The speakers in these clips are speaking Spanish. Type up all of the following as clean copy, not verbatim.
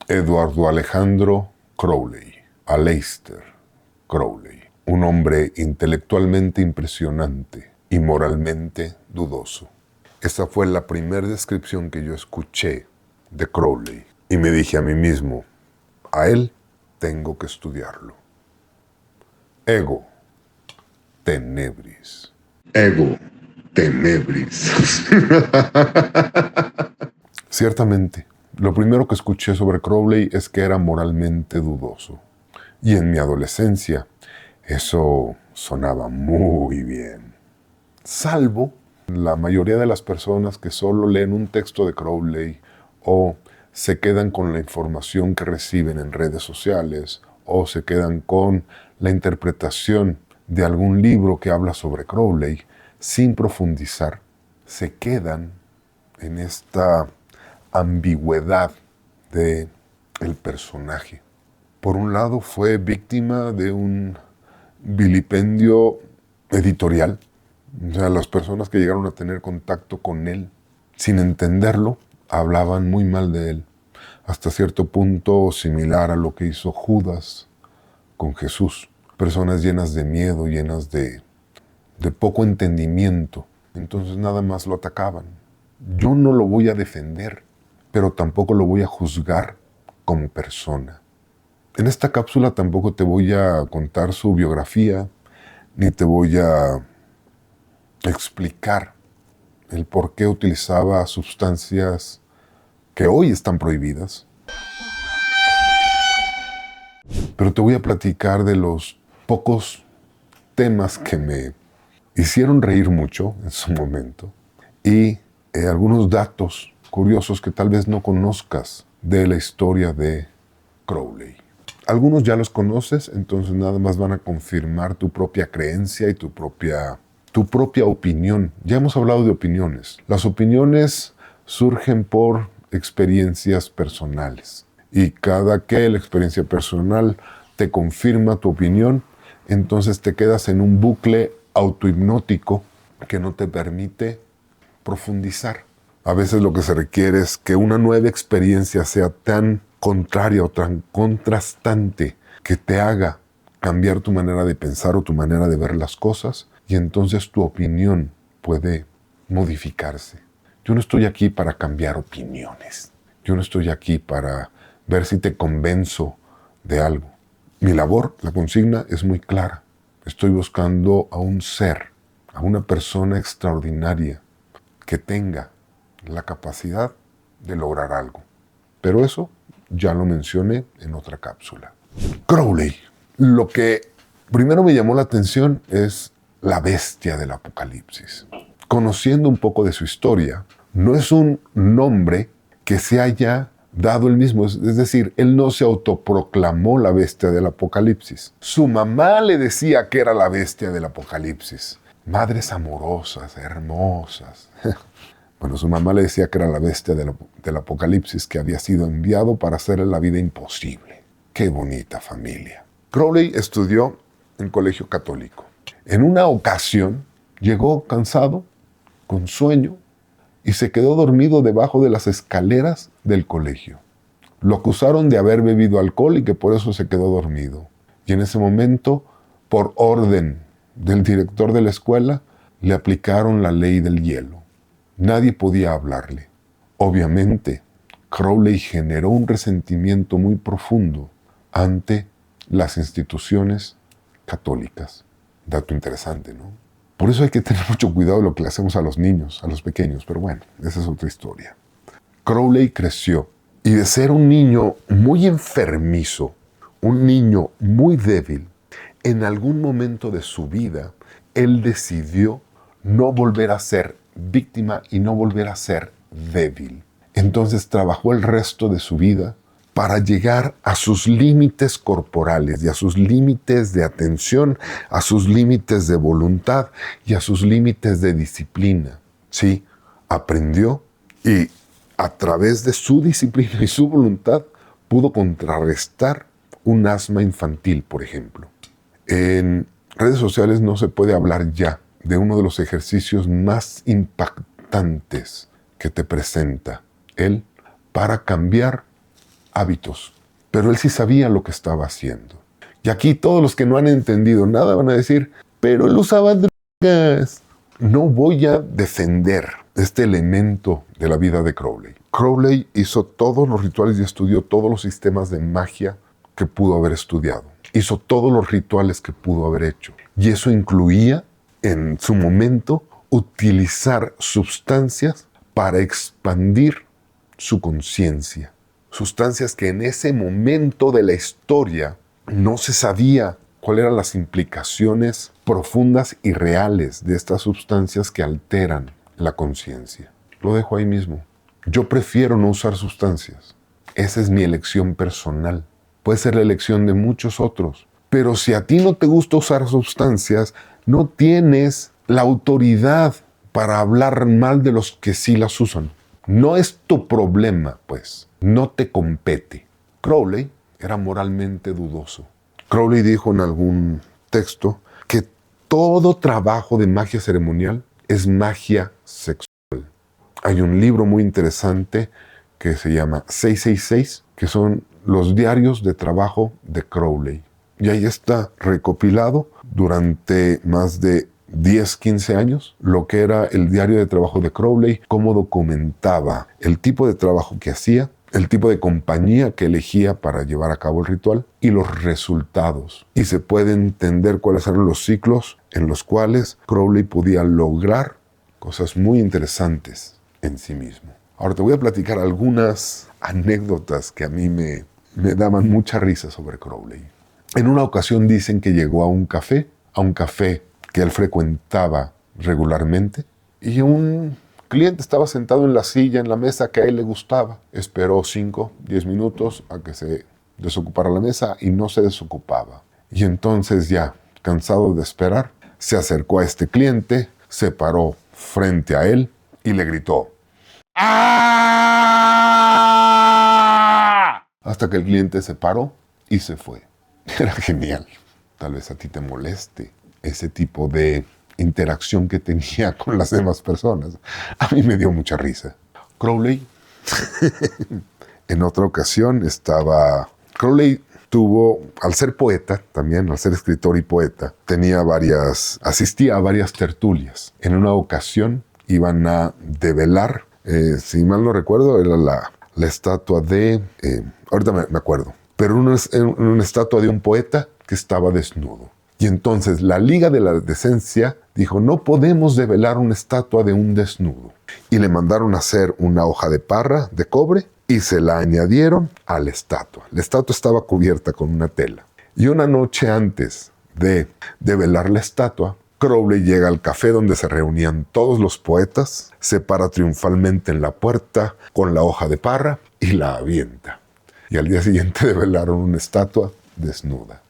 Eduardo Alejandro Crowley, Aleister Crowley, un hombre intelectualmente impresionante y moralmente dudoso. Esa fue la primera descripción que yo escuché de Crowley y me dije a mí mismo, a él tengo que estudiarlo. Ego tenebris. Ego tenebris. Ciertamente, lo primero que escuché sobre Crowley es que era moralmente dudoso. Y en mi adolescencia, eso sonaba muy bien. Salvo la mayoría de las personas que solo leen un texto de Crowley o se quedan con la información que reciben en redes sociales o se quedan con la interpretación de algún libro que habla sobre Crowley sin profundizar, se quedan en esta ambigüedad del personaje. Por un lado, fue víctima de un vilipendio editorial. O sea, las personas que llegaron a tener contacto con él, sin entenderlo, hablaban muy mal de él. Hasta cierto punto similar a lo que hizo Judas con Jesús. Personas llenas de miedo, llenas de poco entendimiento. Entonces nada más lo atacaban. Yo no lo voy a defender, pero tampoco lo voy a juzgar como persona. En esta cápsula tampoco te voy a contar su biografía, ni te voy a explicar el por qué utilizaba sustancias que hoy están prohibidas. Pero te voy a platicar de los pocos temas que me hicieron reír mucho en su momento y algunos datos curiosos que tal vez no conozcas de la historia de Crowley. Algunos ya los conoces, entonces nada más van a confirmar tu propia creencia y tu propia opinión. Ya hemos hablado de opiniones. Las opiniones surgen por experiencias personales. Y cada que la experiencia personal te confirma tu opinión, entonces te quedas en un bucle autohipnótico que no te permite profundizar. A veces lo que se requiere es que una nueva experiencia sea tan contraria o tan contrastante que te haga cambiar tu manera de pensar o tu manera de ver las cosas y entonces tu opinión puede modificarse. Yo no estoy aquí para cambiar opiniones. Yo no estoy aquí para ver si te convenzo de algo. Mi labor, la consigna, es muy clara. Estoy buscando a un ser, a una persona extraordinaria que tenga la capacidad de lograr algo. Pero eso ya lo mencioné en otra cápsula. Crowley. Lo que primero me llamó la atención es la bestia del Apocalipsis. Conociendo un poco de su historia, no es un nombre que se haya dado él mismo. Es decir, él no se autoproclamó la bestia del Apocalipsis. Su mamá le decía que era la bestia del Apocalipsis. Madres amorosas, hermosas. Bueno, su mamá le decía que era la bestia del Apocalipsis, que había sido enviado para hacerle la vida imposible. ¡Qué bonita familia! Crowley estudió en colegio católico. En una ocasión llegó cansado, con sueño, y se quedó dormido debajo de las escaleras del colegio. Lo acusaron de haber bebido alcohol y que por eso se quedó dormido. Y en ese momento, por orden del director de la escuela, le aplicaron la ley del hielo. Nadie podía hablarle. Obviamente, Crowley generó un resentimiento muy profundo ante las instituciones católicas. Dato interesante, ¿no? Por eso hay que tener mucho cuidado de lo que le hacemos a los niños, a los pequeños, pero bueno, esa es otra historia. Crowley creció y de ser un niño muy enfermizo, un niño muy débil, en algún momento de su vida, él decidió no volver a ser víctima y no volver a ser débil. Entonces trabajó el resto de su vida para llegar a sus límites corporales y a sus límites de atención, a sus límites de voluntad y a sus límites de disciplina. Sí, aprendió y a través de su disciplina y su voluntad pudo contrarrestar un asma infantil, por ejemplo. En redes sociales no se puede hablar ya de uno de los ejercicios más impactantes que te presenta él para cambiar hábitos. Pero él sí sabía lo que estaba haciendo. Y aquí todos los que no han entendido nada van a decir, pero él usaba drogas. No voy a defender este elemento de la vida de Crowley. Crowley hizo todos los rituales y estudió todos los sistemas de magia que pudo haber estudiado. Hizo todos los rituales que pudo haber hecho. Y eso incluía, en su momento, utilizar sustancias para expandir su conciencia. Sustancias que en ese momento de la historia no se sabía cuáles eran las implicaciones profundas y reales de estas sustancias que alteran la conciencia. Lo dejo ahí mismo. Yo prefiero no usar sustancias. Esa es mi elección personal. Puede ser la elección de muchos otros. Pero si a ti no te gusta usar sustancias, no tienes la autoridad para hablar mal de los que sí las usan. No es tu problema, pues. No te compete. Crowley era moralmente dudoso. Crowley dijo en algún texto que todo trabajo de magia ceremonial es magia sexual. Hay un libro muy interesante que se llama 666, que son los diarios de trabajo de Crowley. Y ahí está recopilado durante más de 10, 15 años lo que era el diario de trabajo de Crowley, cómo documentaba el tipo de trabajo que hacía, el tipo de compañía que elegía para llevar a cabo el ritual y los resultados. Y se puede entender cuáles eran los ciclos en los cuales Crowley podía lograr cosas muy interesantes en sí mismo. Ahora te voy a platicar algunas anécdotas que a mí me daban mucha risa sobre Crowley. En una ocasión dicen que llegó a un café que él frecuentaba regularmente, y un cliente estaba sentado en la silla, en la mesa que a él le gustaba. Esperó 5, 10 minutos a que se desocupara la mesa y no se desocupaba. Y entonces ya, cansado de esperar, se acercó a este cliente, se paró frente a él y le gritó ¡Ah! Hasta que el cliente se paró y se fue. Era genial. Tal vez a ti te moleste ese tipo de interacción que tenía con las demás personas. A mí me dio mucha risa. Crowley, en otra ocasión Crowley tuvo, al ser poeta también, al ser escritor y poeta, asistía a varias tertulias. En una ocasión iban a develar, si mal no recuerdo, era la estatua de, ahorita me acuerdo, pero una estatua de un poeta que estaba desnudo. Y entonces la Liga de la Decencia dijo, no podemos develar una estatua de un desnudo. Y le mandaron a hacer una hoja de parra de cobre y se la añadieron a la estatua. La estatua estaba cubierta con una tela. Y una noche antes de develar la estatua, Crowley llega al café donde se reunían todos los poetas, se para triunfalmente en la puerta con la hoja de parra y la avienta. Y al día siguiente develaron una estatua desnuda.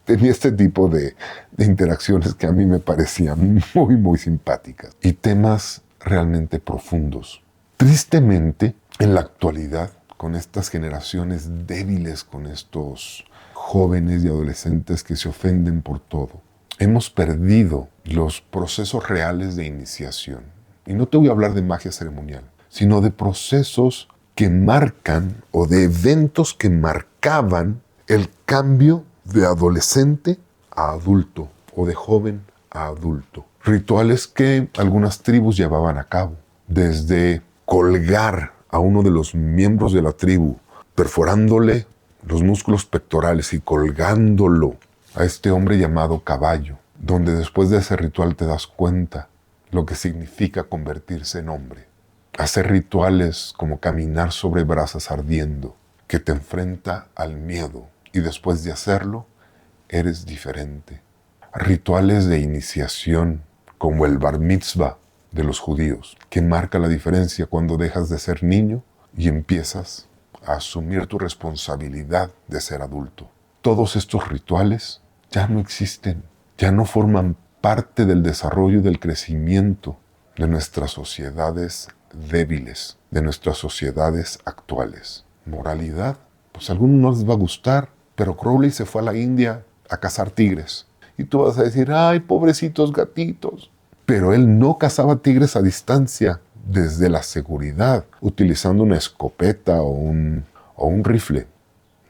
Tenía este tipo de interacciones que a mí me parecían muy, muy simpáticas. Y temas realmente profundos. Tristemente, en la actualidad, con estas generaciones débiles, con estos jóvenes y adolescentes que se ofenden por todo, hemos perdido los procesos reales de iniciación. Y no te voy a hablar de magia ceremonial, sino de procesos que marcan o de eventos que marcaban el cambio de adolescente a adulto o de joven a adulto. Rituales que algunas tribus llevaban a cabo, desde colgar a uno de los miembros de la tribu, perforándole los músculos pectorales y colgándolo a este hombre llamado caballo, donde después de ese ritual te das cuenta lo que significa convertirse en hombre. Hacer rituales como caminar sobre brasas ardiendo, que te enfrenta al miedo, y después de hacerlo, eres diferente. Rituales de iniciación, como el bar mitzvah de los judíos, que marca la diferencia cuando dejas de ser niño y empiezas a asumir tu responsabilidad de ser adulto. Todos estos rituales ya no existen, ya no forman parte del desarrollo y del crecimiento de nuestras sociedades débiles, de nuestras sociedades actuales. Moralidad, pues a algunos no les va a gustar, pero Crowley se fue a la India a cazar tigres. Y tú vas a decir, ¡ay, pobrecitos gatitos! Pero él no cazaba tigres a distancia, desde la seguridad, utilizando una escopeta o o un rifle.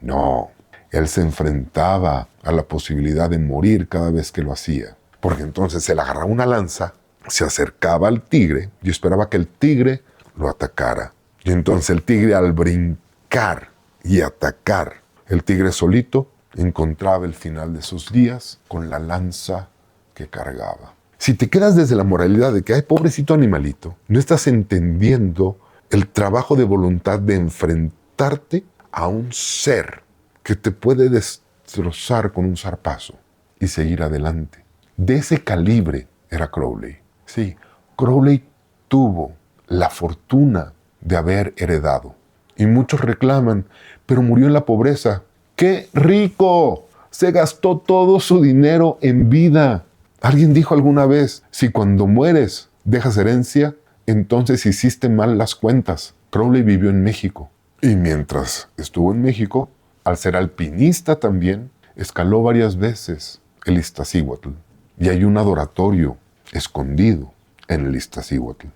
No, él se enfrentaba a la posibilidad de morir cada vez que lo hacía. Porque entonces él agarraba una lanza, se acercaba al tigre y esperaba que el tigre lo atacara. Y entonces el tigre, al brincar y atacar, el tigre solito encontraba el final de sus días con la lanza que cargaba. Si te quedas desde la moralidad de que, ay, pobrecito animalito, no estás entendiendo el trabajo de voluntad de enfrentarte a un ser que te puede destrozar con un zarpazo y seguir adelante. De ese calibre era Crowley. Sí, Crowley tuvo la fortuna de haber heredado. Y muchos reclaman, pero murió en la pobreza. ¡Qué rico! Se gastó todo su dinero en vida. Alguien dijo alguna vez, si cuando mueres dejas herencia, entonces hiciste mal las cuentas. Crowley vivió en México. Y mientras estuvo en México, al ser alpinista también, escaló varias veces el Iztaccíhuatl. Y hay un adoratorio escondido en el Iztaccíhuatl.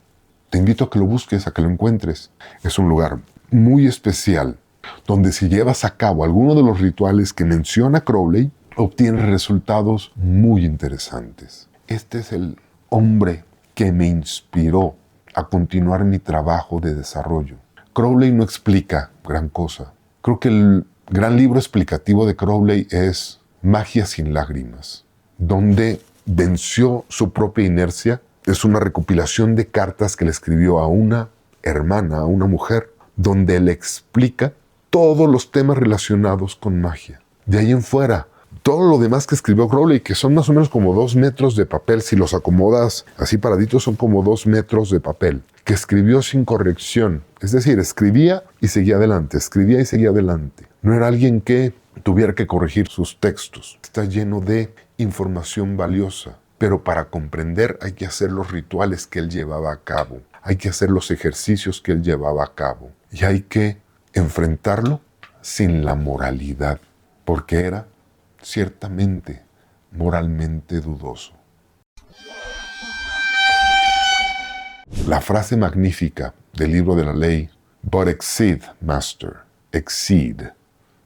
Te invito a que lo busques, a que lo encuentres. Es un lugar muy especial, donde si llevas a cabo alguno de los rituales que menciona Crowley, obtienes resultados muy interesantes. Este es el hombre que me inspiró a continuar mi trabajo de desarrollo. Crowley no explica gran cosa. Creo que el gran libro explicativo de Crowley es Magia sin lágrimas, donde venció su propia inercia. Es una recopilación de cartas que le escribió a una hermana, a una mujer, donde le explica todos los temas relacionados con magia. De ahí en fuera, todo lo demás que escribió Crowley, que son más o menos como 2 metros de papel, si los acomodas así paraditos, son como 2 metros de papel, que escribió sin corrección. Es decir, escribía y seguía adelante, escribía y seguía adelante. No era alguien que tuviera que corregir sus textos. Está lleno de información valiosa. Pero para comprender hay que hacer los rituales que él llevaba a cabo. Hay que hacer los ejercicios que él llevaba a cabo. Y hay que enfrentarlo sin la moralidad, porque era ciertamente moralmente dudoso. La frase magnífica del libro de la ley, "But exceed, master", exceed,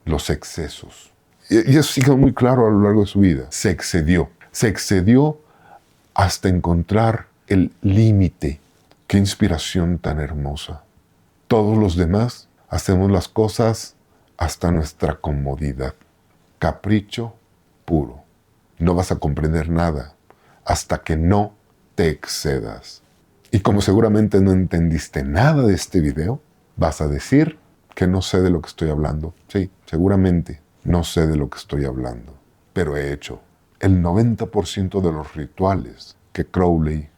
los excesos. Y eso sí quedó muy claro a lo largo de su vida. Se excedió hasta encontrar el límite. ¡Qué inspiración tan hermosa! Todos los demás hacemos las cosas hasta nuestra comodidad. Capricho puro. No vas a comprender nada hasta que no te excedas. Y como seguramente no entendiste nada de este video, vas a decir que no sé de lo que estoy hablando. Sí, seguramente no sé de lo que estoy hablando, pero he hecho el 90% de los rituales que Crowley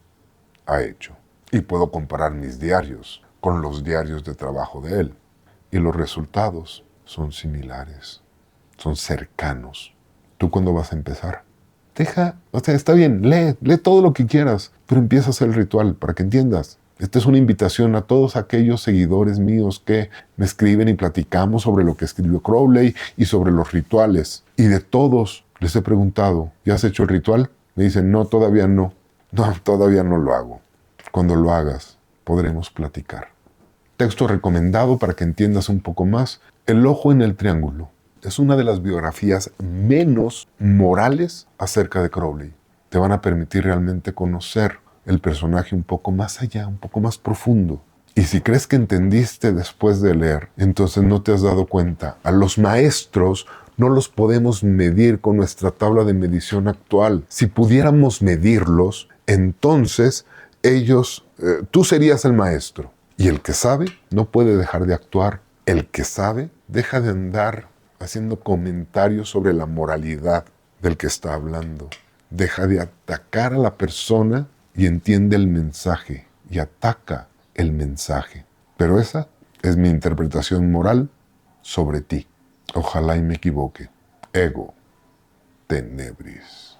ha hecho. Y puedo comparar mis diarios con los diarios de trabajo de él. Y los resultados son similares, son cercanos. ¿Tú cuándo vas a empezar? Está bien, lee todo lo que quieras, pero empieza a hacer el ritual para que entiendas. Esta es una invitación a todos aquellos seguidores míos que me escriben y platicamos sobre lo que escribió Crowley y sobre los rituales. Y de todos les he preguntado, ¿ya has hecho el ritual? Me dicen, no, todavía no. No, todavía no lo hago. Cuando lo hagas, podremos platicar. Texto recomendado para que entiendas un poco más, El ojo en el triángulo. Es una de las biografías menos morales acerca de Crowley. Te van a permitir realmente conocer el personaje un poco más allá, un poco más profundo. Y si crees que entendiste después de leer, entonces no te has dado cuenta. A los maestros no los podemos medir con nuestra tabla de medición actual. Si pudiéramos medirlos, entonces tú serías el maestro. Y el que sabe no puede dejar de actuar. El que sabe deja de andar haciendo comentarios sobre la moralidad del que está hablando. Deja de atacar a la persona y entiende el mensaje y ataca el mensaje. Pero esa es mi interpretación moral sobre ti. Ojalá y me equivoque. Ego tenebris.